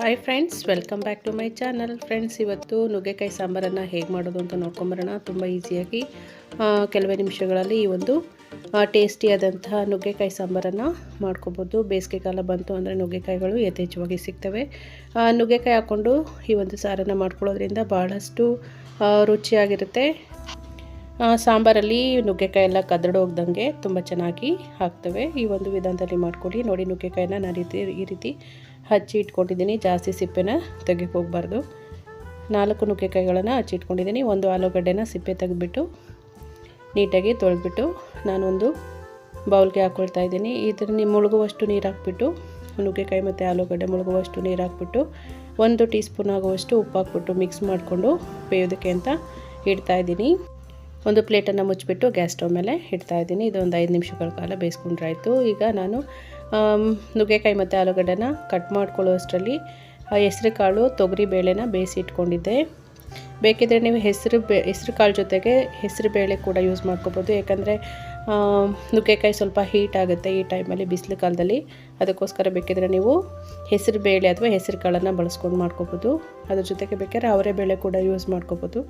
Hi friends, welcome back to my channel. Friends, ಇವತ್ತು ನುಗ್ಗೆಕಾಯಿ ಸಾಂಬಾರನ್ನು ಹೇಗೆ ಮಾಡೋದು ಅಂತ ನೋಡ್ಕೊಂಬರೋಣ. ತುಂಬ ಈಸಿಯಾಗಿ ಕೆಲವೇ ನಿಮಿಷಗಳಲ್ಲಿ ಈ ಒಂದು ಟೇಸ್ಟಿಯಾದಂತಹ ನುಗ್ಗೆಕಾಯಿ ಸಾಂಬಾರನ್ನು ಮಾಡ್ಕೋಬೋದು. ಬೇಸಿಗೆ ಕಾಲ ಬಂತು ಅಂದರೆ ನುಗ್ಗೆಕಾಯಿಗಳು ಯಥೇಚ್ಛವಾಗಿ ಸಿಗ್ತವೆ. ನುಗ್ಗೆಕಾಯಿ ಹಾಕ್ಕೊಂಡು ಈ ಒಂದು ಸಾರನ್ನು ಮಾಡ್ಕೊಳ್ಳೋದ್ರಿಂದ ಬಹಳಷ್ಟು ರುಚಿಯಾಗಿರುತ್ತೆ. ಸಾಂಬಾರಲ್ಲಿ ನುಗ್ಗೆಕಾಯಿ ಎಲ್ಲ ಕದಡೋಗ್ದಂಗೆ ತುಂಬ ಚೆನ್ನಾಗಿ ಹಾಕ್ತವೆ. ಈ ಒಂದು ವಿಧಾನದಲ್ಲಿ ಮಾಡ್ಕೊಳ್ಳಿ. ನೋಡಿ, ನುಗ್ಗೆಕಾಯಿನ ನಾನು ಈ ರೀತಿ ಹಚ್ಚಿ ಇಟ್ಕೊಂಡಿದ್ದೀನಿ. ಜಾಸ್ತಿ ಸಿಪ್ಪೆನ ತೆಗೆಯೋಕೆ ಹೋಗಬಾರ್ದು. 4 ನುಗ್ಗೆಕಾಯಿಗಳನ್ನು ಹಚ್ಚಿ ಇಟ್ಕೊಂಡಿದ್ದೀನಿ. ಒಂದು ಆಲೂಗಡ್ಡೆನ ಸಿಪ್ಪೆ ತೆಗೆದುಬಿಟ್ಟು ನೀಟಾಗಿ ತೊಳೆದ್ಬಿಟ್ಟು ನಾನೊಂದು ಬೌಲ್ಗೆ ಹಾಕ್ಕೊಳ್ತಾ ಇದ್ದೀನಿ. ಇದನ್ನು ಮುಳುಗುವಷ್ಟು ನೀರು ಹಾಕ್ಬಿಟ್ಟು, ನುಗ್ಗೆಕಾಯಿ ಮತ್ತು ಆಲೂಗಡ್ಡೆ ಮುಳುಗುವಷ್ಟು ನೀರು ಹಾಕ್ಬಿಟ್ಟು 1 ಟೀ ಸ್ಪೂನ್ ಆಗುವಷ್ಟು ಉಪ್ಪು ಹಾಕ್ಬಿಟ್ಟು ಮಿಕ್ಸ್ ಮಾಡಿಕೊಂಡು ಬೇಯೋದಕ್ಕೆ ಅಂತ ಇಡ್ತಾಯಿದ್ದೀನಿ. ಒಂದು ಪ್ಲೇಟನ್ನು ಮುಚ್ಚಿಬಿಟ್ಟು ಗ್ಯಾಸ್ ಸ್ಟವ್ ಮೇಲೆ ಇಡ್ತಾಯಿದ್ದೀನಿ. ಇದೊಂದು 5 ನಿಮಿಷಗಳ ಕಾಲ ಬೇಯಿಸ್ಕೊಂಡ್ರಾಯ್ತು. ಈಗ ನಾನು ನುಗ್ಗೆಕಾಯಿ ಮತ್ತು ಆಲೂಗಡ್ಡೆನ ಕಟ್ ಮಾಡ್ಕೊಳ್ಳೋ ಹೆಸರು ಕಾಳು ತೊಗರಿ ಬೇಳೆನ ಬೇಯಿಸಿ ಇಟ್ಕೊಂಡಿದ್ದೆ. ಬೇಕಿದ್ದರೆ ನೀವು ಹೆಸರು ಕಾಳು ಜೊತೆಗೆ ಹೆಸರು ಬೇಳೆ ಕೂಡ ಯೂಸ್ ಮಾಡ್ಕೋಬೋದು. ಯಾಕಂದರೆ ನುಗ್ಗೆಕಾಯಿ ಸ್ವಲ್ಪ ಹೀಟ್ ಆಗುತ್ತೆ ಈ ಟೈಮಲ್ಲಿ, ಬಿಸಿಲು ಕಾಲದಲ್ಲಿ. ಅದಕ್ಕೋಸ್ಕರ ಬೇಕಿದ್ರೆ ನೀವು ಹೆಸರು ಬೇಳೆ ಅಥವಾ ಹೆಸರು ಕಾಳನ್ನು ಬಳಸ್ಕೊಂಡು ಮಾಡ್ಕೋಬೋದು. ಅದ್ರ ಜೊತೆಗೆ ಬೇಕಾದ್ರೆ ಅವರೇ ಬೇಳೆ ಕೂಡ ಯೂಸ್ ಮಾಡ್ಕೋಬೋದು.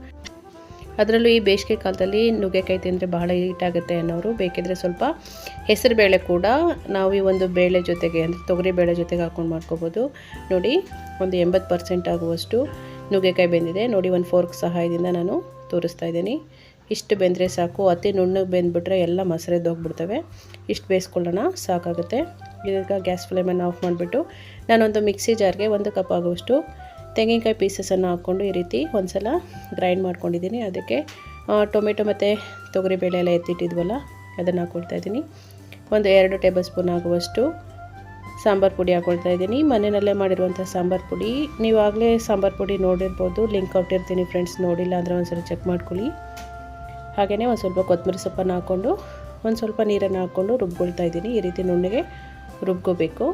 ಅದರಲ್ಲೂ ಈ ಬೇಸಿಗೆ ಕಾಲದಲ್ಲಿ ನುಗ್ಗೆಕಾಯಿ ತಿಂದರೆ ಬಹಳ ಹೀಟ್ ಆಗುತ್ತೆ ಅನ್ನೋರು ಬೇಕಿದ್ರೆ ಸ್ವಲ್ಪ ಹೆಸರು ಬೇಳೆ ಕೂಡ ನಾವು ಈ ಒಂದು ಬೇಳೆ ಜೊತೆಗೆ ಅಂದರೆ ತೊಗರಿ ಬೇಳೆ ಜೊತೆಗೆ ಹಾಕ್ಕೊಂಡು ಮಾಡ್ಕೋಬೋದು. ನೋಡಿ, ಒಂದು 80% ಆಗುವಷ್ಟು ನುಗ್ಗೆಕಾಯಿ ಬೆಂದಿದೆ. ನೋಡಿ, ಒಂದು ಫೋರ್ಕ್ ಸಹಾಯದಿಂದ ನಾನು ತೋರಿಸ್ತಾ ಇದ್ದೀನಿ. ಇಷ್ಟು ಬೆಂದರೆ ಸಾಕು. ಅತಿ ನುಣ್ಣಗೆ ಬೆಂದ್ಬಿಟ್ರೆ ಎಲ್ಲ ಮಸರೆದೋಗ್ಬಿಡ್ತವೆ. ಇಷ್ಟು ಬೇಯಿಸ್ಕೊಳ್ಳೋಣ, ಸಾಕಾಗುತ್ತೆ. ಈಗ ಗ್ಯಾಸ್ ಫ್ಲೇಮನ್ನು ಆಫ್ ಮಾಡಿಬಿಟ್ಟು ನಾನೊಂದು ಮಿಕ್ಸಿ ಜಾರ್ಗೆ 1 ಕಪ್ ಆಗುವಷ್ಟು ತೆಂಗಿನಕಾಯಿ ಪೀಸಸನ್ನು ಹಾಕ್ಕೊಂಡು ಈ ರೀತಿ ಒಂದು ಸಲ ಗ್ರೈಂಡ್ ಮಾಡ್ಕೊಂಡಿದ್ದೀನಿ. ಅದಕ್ಕೆ ಟೊಮೆಟೊ ಮತ್ತು ತೊಗರಿಬೇಳೆ ಎಲ್ಲ ಎತ್ತಿಟ್ಟಿದ್ವಲ್ಲ ಅದನ್ನು ಹಾಕ್ಕೊಳ್ತಾ ಇದ್ದೀನಿ. ಒಂದು 2 ಟೇಬಲ್ ಸ್ಪೂನ್ ಆಗುವಷ್ಟು ಸಾಂಬಾರು ಪುಡಿ ಹಾಕ್ಕೊಳ್ತಾ ಇದ್ದೀನಿ. ಮನೆಯಲ್ಲೇ ಮಾಡಿರುವಂಥ ಸಾಂಬಾರು ಪುಡಿ. ನೀವಾಗಲೇ ಸಾಂಬಾರು ಪುಡಿ ನೋಡಿರ್ಬೋದು, ಲಿಂಕ್ ಕೊಟ್ಟಿರ್ತೀನಿ ಫ್ರೆಂಡ್ಸ್. ನೋಡಿಲ್ಲ ಅಂದರೆ ಒಂದ್ಸಲ ಚೆಕ್ ಮಾಡ್ಕೊಳ್ಳಿ. ಹಾಗೆಯೇ ಒಂದು ಸ್ವಲ್ಪ ಕೊತ್ತಂಬರಿ ಸೊಪ್ಪನ್ನು ಹಾಕ್ಕೊಂಡು ಒಂದು ಸ್ವಲ್ಪ ನೀರನ್ನು ಹಾಕ್ಕೊಂಡು ರುಬ್ಕೊಳ್ತಾ ಇದ್ದೀನಿ. ಈ ರೀತಿ ನುಣ್ಣಗೆ ರುಬ್ಕೋಬೇಕು.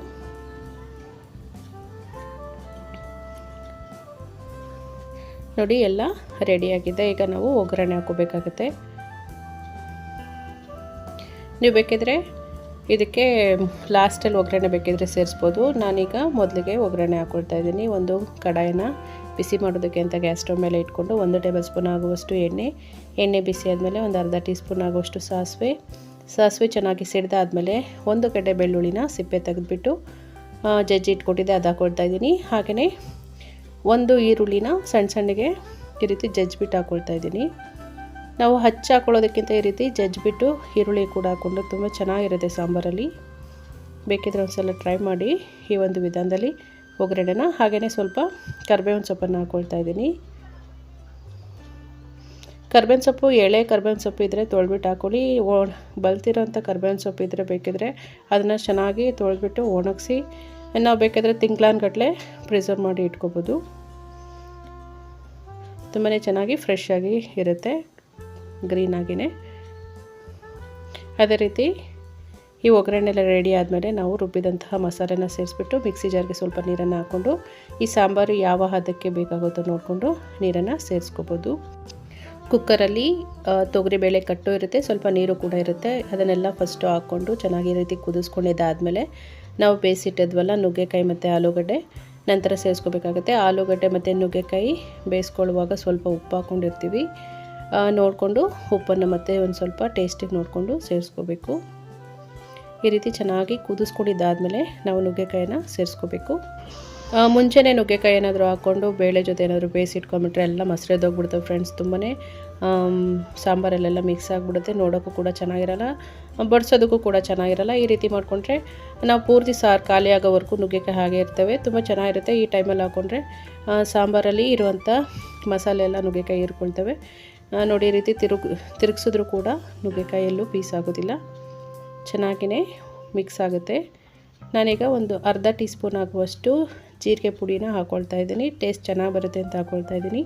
ನೋಡಿ, ಎಲ್ಲ ರೆಡಿಯಾಗಿದೆ. ಈಗ ನಾವು ಒಗ್ಗರಣೆ ಹಾಕೋಬೇಕಾಗುತ್ತೆ. ನೀವು ಬೇಕಿದ್ರೆ ಇದಕ್ಕೆ ಲಾಸ್ಟಲ್ಲಿ ಒಗ್ಗರಣೆ ಬೇಕಿದ್ರೆ ಸೇರಿಸ್ಬೋದು. ನಾನೀಗ ಮೊದಲಿಗೆ ಒಗ್ಗರಣೆ ಹಾಕ್ಕೊಳ್ತಾ ಇದ್ದೀನಿ. ಒಂದು ಕಡಾಯಿನ ಬಿಸಿ ಮಾಡೋದಕ್ಕೆ ಅಂತ ಗ್ಯಾಸ್ ಸ್ಟವ್ ಮೇಲೆ ಇಟ್ಕೊಂಡು 1 ಟೇಬಲ್ ಸ್ಪೂನ್ ಆಗುವಷ್ಟು ಎಣ್ಣೆ ಬಿಸಿ ಆದಮೇಲೆ ಒಂದು ಅರ್ಧ ಟೀ ಸ್ಪೂನ್ ಆಗುವಷ್ಟು ಸಾಸಿವೆ ಚೆನ್ನಾಗಿ ಸಿಡ್ದಾದ್ಮೇಲೆ 1 ಗಡ್ಡೆ ಬೆಳ್ಳುಳ್ಳಿನ ಸಿಪ್ಪೆ ತೆಗೆದುಬಿಟ್ಟು ಜಜ್ಜಿ ಇಟ್ಕೊಟ್ಟಿದ್ದೆ, ಅದು ಹಾಕ್ಕೊಳ್ತಾ ಇದ್ದೀನಿ. ಹಾಗೆಯೇ 1 ಈರುಳ್ಳಿನ ಸಣ್ಣಗೆ ಈ ರೀತಿ ಜಜ್ಜಿಬಿಟ್ಟು ಹಾಕ್ಕೊಳ್ತಾ ಇದ್ದೀನಿ. ನಾವು ಹಚ್ಚಿ ಹಾಕ್ಕೊಳ್ಳೋದಕ್ಕಿಂತ ಈ ರೀತಿ ಜಜ್ಜಿಬಿಟ್ಟು ಈರುಳ್ಳಿ ಕೂಡ ಹಾಕ್ಕೊಂಡು ತುಂಬ ಚೆನ್ನಾಗಿರುತ್ತೆ ಸಾಂಬಾರಲ್ಲಿ. ಬೇಕಿದ್ರೆ ಒಂದು ಸಲ ಟ್ರೈ ಮಾಡಿ ಈ ಒಂದು ವಿಧಾನದಲ್ಲಿ ಒಗ್ಗರಣೆನ. ಹಾಗೆಯೇ ಸ್ವಲ್ಪ ಕರಿಬೇವಿನ ಸೊಪ್ಪನ್ನು ಹಾಕ್ಕೊಳ್ತಾ ಇದ್ದೀನಿ. ಕರಿಬೇವಿನ ಸೊಪ್ಪು, ಎಳೆ ಕರಿಬೇವಿನ ಸೊಪ್ಪು ಇದ್ದರೆ ತೊಳೆದ್ಬಿಟ್ಟು ಹಾಕ್ಕೊಳ್ಳಿ. ಬಲ್ತಿರೋಂಥ ಕರಿಬೇವಿನ ಸೊಪ್ಪು ಇದ್ದರೆ ಬೇಕಿದ್ರೆ ಅದನ್ನು ಚೆನ್ನಾಗಿ ತೊಳೆದ್ಬಿಟ್ಟು ಒಣಗಿಸಿ ನಾವು ಬೇಕಾದರೆ ತಿಂಗಳಾನ್ಗಟ್ಟಲೆ ಪ್ರಿಸರ್ವ್ ಮಾಡಿ ಇಟ್ಕೋಬೋದು. ತುಂಬಾ ಚೆನ್ನಾಗಿ ಫ್ರೆಶ್ ಆಗಿ ಇರುತ್ತೆ, ಗ್ರೀನಾಗಿಯೇ. ಅದೇ ರೀತಿ ಈ ಒಗ್ಗರಣೆಲ್ಲ ರೆಡಿ ಆದಮೇಲೆ ನಾವು ರುಬ್ಬಿದಂತಹ ಮಸಾಲೆನ ಸೇರಿಸ್ಬಿಟ್ಟು ಮಿಕ್ಸಿ ಜಾರ್ಗೆ ಸ್ವಲ್ಪ ನೀರನ್ನು ಹಾಕ್ಕೊಂಡು ಈ ಸಾಂಬಾರು ಯಾವ ಹದಕ್ಕೆ ಬೇಕಾಗುತ್ತೋ ನೋಡಿಕೊಂಡು ನೀರನ್ನು ಸೇರಿಸ್ಕೋಬೋದು. ಕುಕ್ಕರಲ್ಲಿ ತೊಗರಿಬೇಳೆ ಕಟ್ಟು ಇರುತ್ತೆ, ಸ್ವಲ್ಪ ನೀರು ಕೂಡ ಇರುತ್ತೆ. ಅದನ್ನೆಲ್ಲ ಫಸ್ಟು ಹಾಕ್ಕೊಂಡು ಚೆನ್ನಾಗಿ ಈ ರೀತಿ ಕುದಿಸ್ಕೊಂಡಿದ್ದಾದಮೇಲೆ ನಾವು ಬೇಯಿಸಿಟ್ಟಿದ್ವಲ್ಲ ನುಗ್ಗೆಕಾಯಿ ಮತ್ತು ಆಲೂಗಡ್ಡೆ ನಂತರ ಸೇರಿಸ್ಕೋಬೇಕಾಗುತ್ತೆ. ಆಲೂಗಡ್ಡೆ ಮತ್ತು ನುಗ್ಗೆಕಾಯಿ ಬೇಯಿಸ್ಕೊಳ್ಳುವಾಗ ಸ್ವಲ್ಪ ಉಪ್ಪು ಹಾಕ್ಕೊಂಡಿರ್ತೀವಿ. ನೋಡಿಕೊಂಡು ಉಪ್ಪನ್ನು ಮತ್ತೆ ಒಂದು ಸ್ವಲ್ಪ ಟೇಸ್ಟಿಗೆ ನೋಡಿಕೊಂಡು ಸೇರಿಸ್ಕೋಬೇಕು. ಈ ರೀತಿ ಚೆನ್ನಾಗಿ ಕುದಿಸ್ಕೊಂಡಿದ್ದಾದಮೇಲೆ ನಾವು ನುಗ್ಗೆಕಾಯಿನ ಸೇರಿಸ್ಕೋಬೇಕು. ಮುಂಚೆನೇ ನುಗ್ಗೆಕಾಯಿ ಏನಾದರೂ ಹಾಕ್ಕೊಂಡು ಬೇಳೆ ಜೊತೆ ಏನಾದರೂ ಬೇಯಿಸಿಟ್ಕೊಂಡ್ಬಿಟ್ರೆ ಎಲ್ಲ ಮಸರೆದೋಗ್ಬಿಡ್ತವೆ ಫ್ರೆಂಡ್ಸ್. ತುಂಬಾ ಸಾಂಬಾರಲ್ಲೆಲ್ಲ ಮಿಕ್ಸ್ ಆಗಿಬಿಡುತ್ತೆ. ನೋಡೋಕ್ಕೂ ಕೂಡ ಚೆನ್ನಾಗಿರಲ್ಲ, ಬಡಿಸೋದಕ್ಕೂ ಕೂಡ ಚೆನ್ನಾಗಿರಲ್ಲ. ಈ ರೀತಿ ಮಾಡಿಕೊಂಡ್ರೆ ನಾವು ಪೂರ್ತಿ ಸಾರು ಖಾಲಿ ಆಗೋವರೆಗೂ ನುಗ್ಗೆಕಾಯಿ ಹಾಗೆ ಇರ್ತವೆ, ತುಂಬ ಚೆನ್ನಾಗಿರುತ್ತೆ. ಈ ಟೈಮಲ್ಲಿ ಹಾಕ್ಕೊಂಡ್ರೆ ಸಾಂಬಾರಲ್ಲಿ ಇರುವಂಥ ಮಸಾಲೆ ಎಲ್ಲ ನುಗ್ಗೆಕಾಯಿ ಹೀರ್ಕೊಳ್ತವೆ. ನೋಡಿ, ಈ ರೀತಿ ತಿರುಗಿಸಿದ್ರೂ ಕೂಡ ನುಗ್ಗೆಕಾಯಿ ಎಲ್ಲೂ ಪೀಸ್ ಆಗೋದಿಲ್ಲ, ಚೆನ್ನಾಗಿಯೇ ಮಿಕ್ಸ್ ಆಗುತ್ತೆ. ನಾನೀಗ ಒಂದು ಅರ್ಧ ಟೀ ಸ್ಪೂನ್ ಆಗುವಷ್ಟು ಜೀರಿಗೆ ಪುಡಿನ ಹಾಕ್ಕೊಳ್ತಾ ಇದ್ದೀನಿ. ಟೇಸ್ಟ್ ಚೆನ್ನಾಗಿ ಬರುತ್ತೆ ಅಂತ ಹಾಕ್ಕೊಳ್ತಾ ಇದ್ದೀನಿ.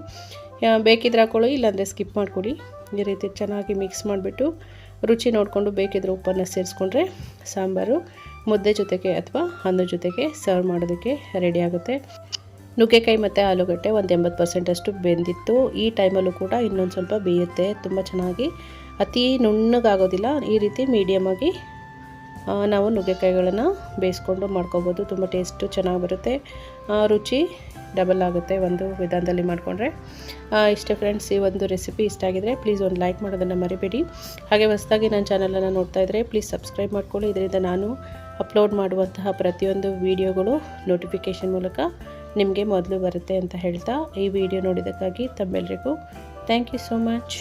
ಬೇಕಿದ್ರೆ ಹಾಕ್ಕೊಳ್ಳಿ, ಇಲ್ಲಾಂದರೆ ಸ್ಕಿಪ್ ಮಾಡಿಕೊಡಿ. ಈ ರೀತಿ ಚೆನ್ನಾಗಿ ಮಿಕ್ಸ್ ಮಾಡಿಬಿಟ್ಟು ರುಚಿ ನೋಡಿಕೊಂಡು ಬೇಕಿದ್ರೆ ಉಪ್ಪನ್ನು ಸೇರಿಸ್ಕೊಂಡ್ರೆ ಸಾಂಬಾರು ಮುದ್ದೆ ಜೊತೆಗೆ ಅಥವಾ ಅನ್ನದ ಜೊತೆಗೆ ಸರ್ವ್ ಮಾಡೋದಕ್ಕೆ ರೆಡಿ ಆಗುತ್ತೆ. ನುಗ್ಗೆಕಾಯಿ ಮತ್ತು ಆಲೂಗಡ್ಡೆ ಒಂದು 80% ಅಷ್ಟು ಬೆಂದಿತ್ತು. ಈ ಟೈಮಲ್ಲೂ ಕೂಡ ಇನ್ನೊಂದು ಸ್ವಲ್ಪ ಬೇಯುತ್ತೆ. ತುಂಬ ಚೆನ್ನಾಗಿ, ಅತಿ ನುಣ್ಣಗಾಗೋದಿಲ್ಲ, ಈ ರೀತಿ ಮೀಡಿಯಮಾಗಿ ನಾವು ನುಗ್ಗೆಕಾಯಿಗಳನ್ನು ಬೇಯಿಸ್ಕೊಂಡು ಮಾಡ್ಕೋಬೋದು. ತುಂಬ ಟೇಸ್ಟು ಚೆನ್ನಾಗಿ ಬರುತ್ತೆ, ರುಚಿ ಡಬಲ್ ಆಗುತ್ತೆ ಒಂದು ವಿಧಾನದಲ್ಲಿ ಮಾಡಿಕೊಂಡ್ರೆ. ಇಷ್ಟೇ ಫ್ರೆಂಡ್ಸ್, ಈ ಒಂದು ರೆಸಿಪಿ ಇಷ್ಟ ಆಗಿದರೆ ಪ್ಲೀಸ್ ಒಂದು ಲೈಕ್ ಮಾಡೋದನ್ನು ಮರಿಬೇಡಿ. ಹಾಗೆ ಹೊಸದಾಗಿ ನನ್ನ ಚಾನಲನ್ನು ನೋಡ್ತಾ ಇದ್ದರೆ ಪ್ಲೀಸ್ ಸಬ್ಸ್ಕ್ರೈಬ್ ಮಾಡ್ಕೊಳ್ಳಿ. ಇದರಿಂದ ನಾನು ಅಪ್ಲೋಡ್ ಮಾಡುವಂತಹ ಪ್ರತಿಯೊಂದು ವಿಡಿಯೋಗಳು ನೋಟಿಫಿಕೇಷನ್ ಮೂಲಕ ನಿಮಗೆ ಮೊದಲು ಬರುತ್ತೆ ಅಂತ ಹೇಳ್ತಾ, ಈ ವಿಡಿಯೋ ನೋಡಿದ್ದಕ್ಕಾಗಿ ತಮ್ಮೆಲ್ಲರಿಗೂ ಥ್ಯಾಂಕ್ ಯು ಸೋ ಮಚ್.